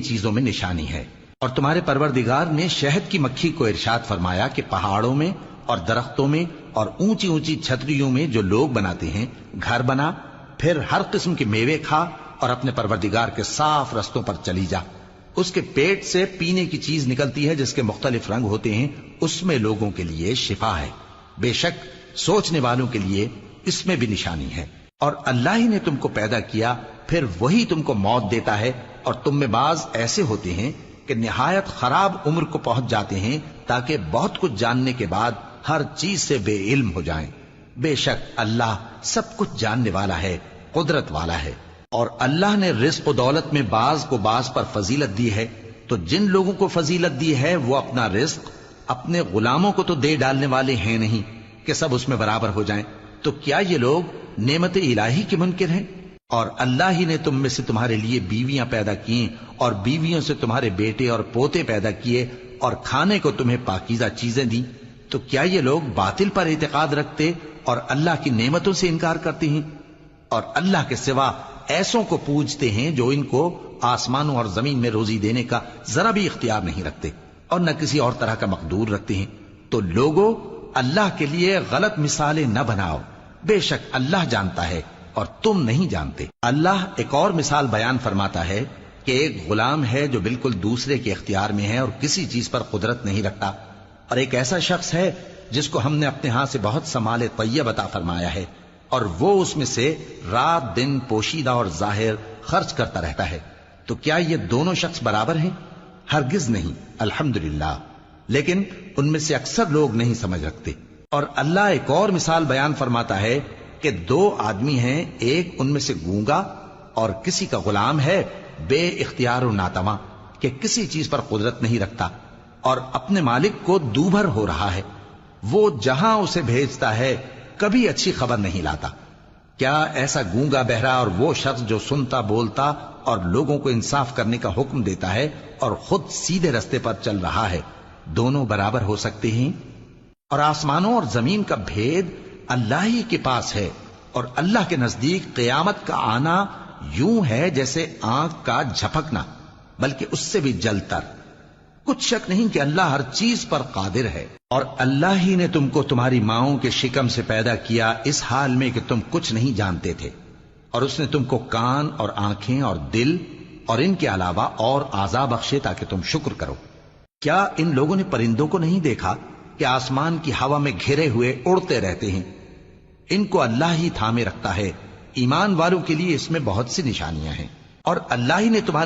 چیزوں میں نشانی ہے۔ اور تمہارے پروردگار نے شہد کی مکھی کو ارشاد فرمایا کہ پہاڑوں میں اور درختوں میں اور اونچی اونچی چھتریوں میں جو لوگ بناتے ہیں گھر بنا، پھر ہر قسم کے میوے کھا اور اپنے پروردگار کے صاف رستوں پر چلی جا۔ اس کے پیٹ سے پینے کی چیز نکلتی ہے جس کے مختلف رنگ ہوتے ہیں، اس میں لوگوں کے لیے شفا ہے، بے شک سوچنے والوں کے لیے اس میں بھی نشانی ہے۔ اور اللہ ہی نے تم کو پیدا کیا، پھر وہی تم کو موت دیتا ہے، اور تم میں بعض ایسے ہوتے ہیں کہ نہایت خراب عمر کو پہنچ جاتے ہیں تاکہ بہت کچھ جاننے کے بعد ہر چیز سے بے علم ہو جائیں۔ بے شک اللہ سب کچھ جاننے والا ہے، قدرت والا ہے۔ اور اللہ نے رزق و دولت میں بعض کو بعض پر فضیلت دی ہے، تو جن لوگوں کو فضیلت دی ہے وہ اپنا رزق اپنے غلاموں کو تو دے ڈالنے والے ہیں نہیں کہ سب اس میں برابر ہو جائیں، تو کیا یہ لوگ نعمت الہی کے منکر ہیں؟ اور اللہ ہی نے تم میں سے تمہارے لیے بیویاں پیدا کی اور بیویوں سے تمہارے بیٹے اور پوتے پیدا کیے اور کھانے کو تمہیں پاکیزہ چیزیں دیں، تو کیا یہ لوگ باطل پر اعتقاد رکھتے اور اللہ کی نعمتوں سے انکار کرتے ہیں؟ اور اللہ کے سوا ایسوں کو پوجتے ہیں جو ان کو آسمانوں اور زمین میں روزی دینے کا ذرا بھی اختیار نہیں رکھتے اور نہ کسی اور طرح کا مقدور رکھتے ہیں۔ تو لوگوں اللہ کے لیے غلط مثالیں نہ بناؤ، بے شک اللہ جانتا ہے اور تم نہیں جانتے۔ اللہ ایک اور مثال بیان فرماتا ہے کہ ایک غلام ہے جو بالکل دوسرے کے اختیار میں ہے اور کسی چیز پر قدرت نہیں رکھتا، اور ایک ایسا شخص ہے جس کو ہم نے اپنے ہاں سے بہت سا مال طیب عطا فرمایا ہے اور وہ اس میں سے رات دن پوشیدہ اور ظاہر خرچ کرتا رہتا ہے، تو کیا یہ دونوں شخص برابر ہیں؟ ہرگز نہیں، الحمدللہ، لیکن ان میں سے اکثر لوگ نہیں سمجھ رکھتے۔ اور اللہ ایک اور مثال بیان فرماتا ہے کہ دو آدمی ہیں، ایک ان میں سے گونگا اور کسی کا غلام ہے بے اختیار و ناتواں کہ کسی چیز پر قدرت نہیں رکھتا اور اپنے مالک کو دوبھر ہو رہا ہے، وہ جہاں اسے بھیجتا ہے کبھی اچھی خبر نہیں لاتا۔ کیا ایسا گونگا بہرا اور وہ شخص جو سنتا بولتا اور لوگوں کو انصاف کرنے کا حکم دیتا ہے اور خود سیدھے رستے پر چل رہا ہے، دونوں برابر ہو سکتے ہیں؟ اور آسمانوں اور زمین کا بھید اللہ ہی کے پاس ہے، اور اللہ کے نزدیک قیامت کا آنا یوں ہے جیسے آنکھ کا جھپکنا، بلکہ اس سے بھی جلتر۔ کچھ شک نہیں کہ اللہ ہر چیز پر قادر ہے۔ اور اللہ ہی نے تم کو تمہاری ماؤں کے شکم سے پیدا کیا اس حال میں کہ تم کچھ نہیں جانتے تھے، اور اس نے تم کو کان اور آنکھیں اور دل اور ان کے علاوہ اور اعضاء بخشے تاکہ تم شکر کرو۔ کیا ان لوگوں نے پرندوں کو نہیں دیکھا کہ آسمان کی ہوا میں گھرے ہوئے اڑتے رہتے ہیں؟ ان کو اللہ ہی تھامے رکھتا ہے۔ ایمان والوں کے لیے اس میں بہت سی نشانیاں ہیں۔ اور اللہ ہی نے تمہارے